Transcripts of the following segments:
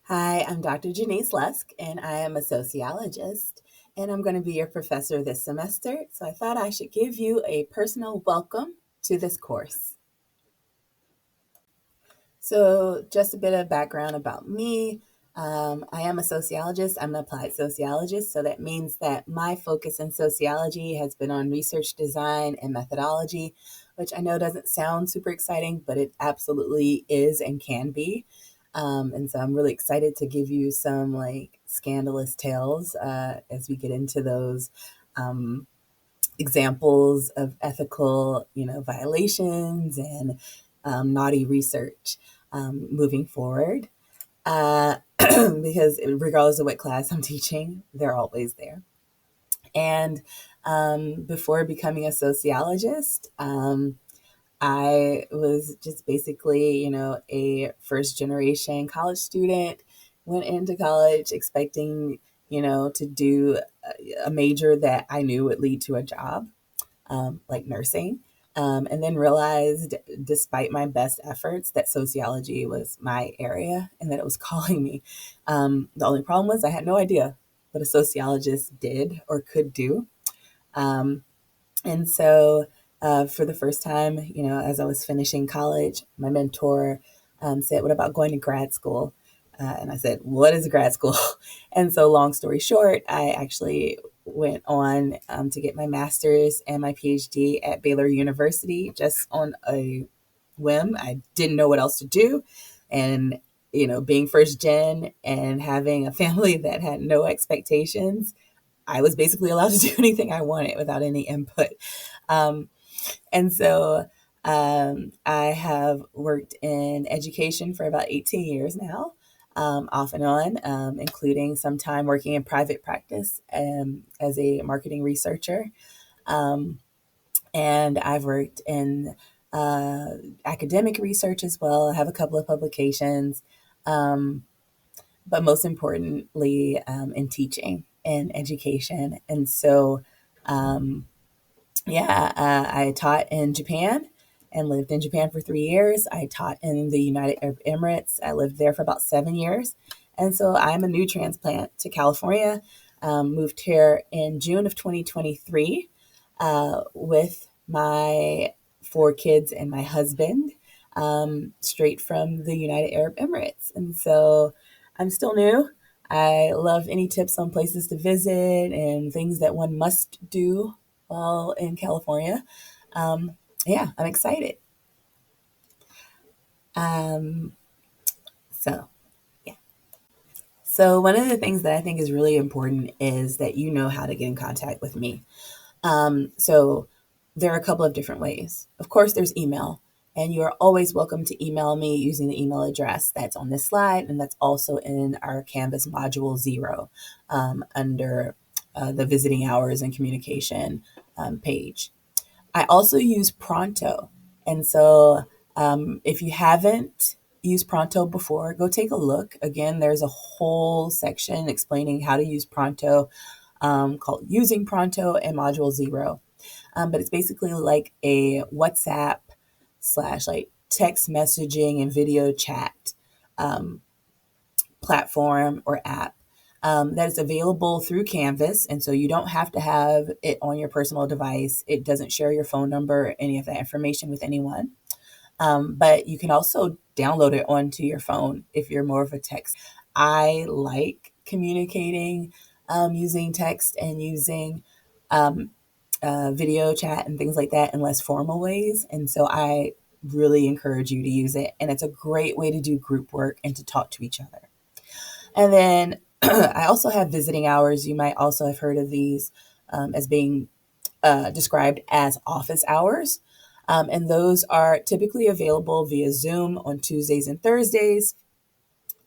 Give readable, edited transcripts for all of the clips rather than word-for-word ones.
Hi, I'm Dr. Jeniece Lusk, and I am a sociologist, and I'm going to be your professor this semester. So I thought I should give you a personal welcome to this course. So, just a bit of background about me. I am a sociologist. I'm an applied sociologist. So, that means that my focus in sociology has been on research design and methodology, which I know doesn't sound super exciting, but it absolutely is and can be. And so, I'm really excited to give you some scandalous tales as we get into those. Um, Examples of ethical, violations and naughty research moving forward. Because regardless of what class I'm teaching, they're always there. And before becoming a sociologist, I was just basically, a first generation college student, went into college expecting, to do a major that I knew would lead to a job, like nursing. And then realized, despite my best efforts, that sociology was my area and that it was calling me. The only problem was I had no idea what a sociologist did or could do. Um, and so, for the first time, as I was finishing college, my mentor said, "What about going to grad school?" And I said, "What is grad school?" And so, long story short, I actually went on to get my master's and my PhD at Baylor University just on a whim. I didn't know what else to do. And, being first gen and having a family that had no expectations, I was basically allowed to do anything I wanted without any input. Um, and so I have worked in education for about 18 years now, off and on, including some time working in private practice as a marketing researcher. Um, and I've worked in uh, academic research as well. I have a couple of publications, um, but most importantly, in teaching and education. And so, um, yeah, I taught in Japan and lived in Japan for 3 years. I taught in the United Arab Emirates. I lived there for about 7 years. And so I'm a new transplant to California. Moved here in June of 2023 with my 4 kids and my husband, straight from the United Arab Emirates. And so I'm still new. I love any tips on places to visit and things that one must do while in California. Um, yeah, I'm excited. Um, so, yeah. So, one of the things that I think is really important is that you know how to get in contact with me. So there are a couple of different ways. Of course, there's email, and you are always welcome to email me using the email address that's on this slide, and that's also in our Canvas module 0 under the visiting hours and communication page. I also use Pronto. And so if you haven't used Pronto before, go take a look. Again, there's a whole section explaining how to use Pronto called Using Pronto and Module 0. But it's basically like a WhatsApp slash like text messaging and video chat um, platform or app that is available through Canvas. And so you don't have to have it on your personal device. It doesn't share your phone number or any of that information with anyone. But you can also download it onto your phone if you're more of a text. I like communicating using text and using um, video chat and things like that in less formal ways. And so I really encourage you to use it. And it's a great way to do group work and to talk to each other. And then I also have visiting hours. You might also have heard of these as being described as office hours. And those are typically available via Zoom on Tuesdays and Thursdays,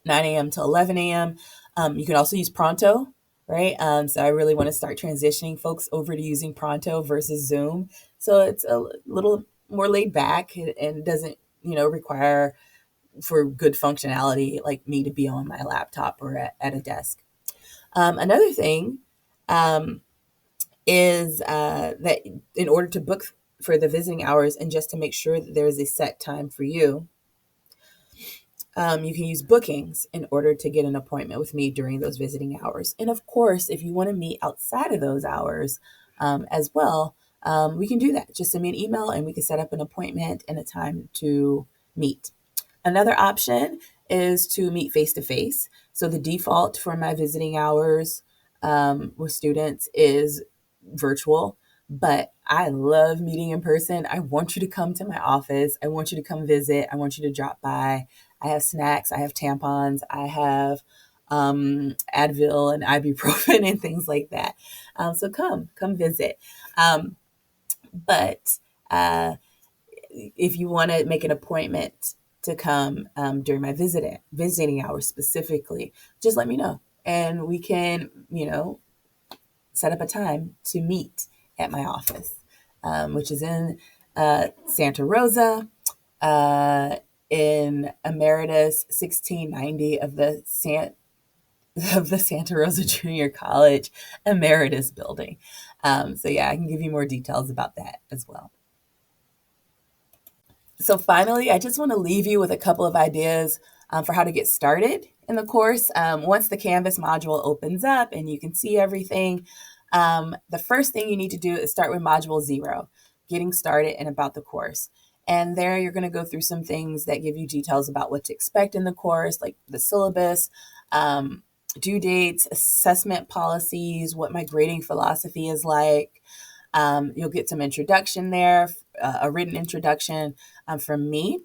9 a.m. to 11 a.m. You can also use Pronto, right? So I really want to start transitioning folks over to using Pronto versus Zoom. So it's a little more laid back and doesn't, require for good functionality like me to be on my laptop or at a desk. Another thing um, is that in order to book for the visiting hours and just to make sure that there is a set time for you, You can use bookings in order to get an appointment with me during those visiting hours. And of course, if you want to meet outside of those hours as well, we can do that. Just send me an email and we can set up an appointment and a time to meet. Another option is to meet face to face. So the default for my visiting hours with students is virtual, but I love meeting in person. I want you to come to my office. I want you to come visit. I want you to drop by. I have snacks. I have tampons. I have Advil and ibuprofen and things like that. So come visit. But if you want to make an appointment to come during my visiting hours specifically, just let me know, and we can, set up a time to meet at my office, which is in Santa Rosa, in Emeritus 1690 of the Santa Rosa Junior College Emeritus building. So yeah, I can give you more details about that as well. So finally, I just want to leave you with a couple of ideas for how to get started in the course. Once the Canvas module opens up and you can see everything, the first thing you need to do is start with Module 0, getting started and about the course. And there you're going to go through some things that give you details about what to expect in the course, like the syllabus, due dates, assessment policies, what my grading philosophy is like. You'll get some introduction there, a written introduction from me.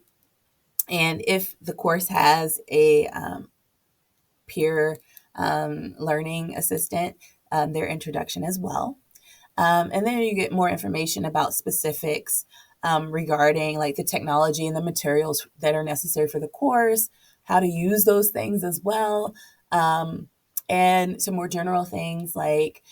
And if the course has a peer learning assistant, their introduction as well. And then you get more information about specifics regarding like the technology and the materials that are necessary for the course, how to use those things as well, and some more general things like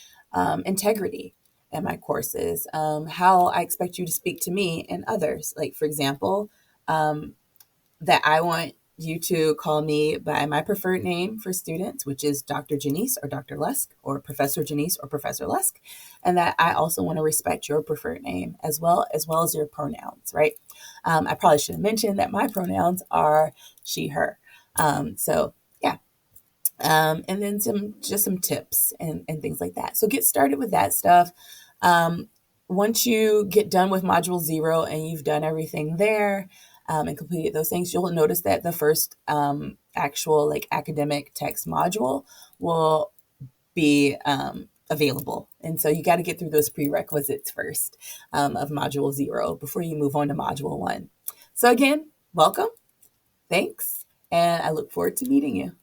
integrity in my courses, how I expect you to speak to me and others. Like, for example, that I want you to call me by my preferred name for students, which is Dr. Jeniece or Dr. Lusk or Professor Jeniece or Professor Lusk, and that I also want to respect your preferred name as well as your pronouns, right? I probably should have mentioned that my pronouns are she, her. So yeah. And then some tips and things like that. So get started with that stuff. Once you get done with Module 0 and you've done everything there, and completed those things, you'll notice that the first actual like academic text module will be available. And so you got to get through those prerequisites first of Module 0 before you move on to Module 1. So again, welcome, thanks, and I look forward to meeting you.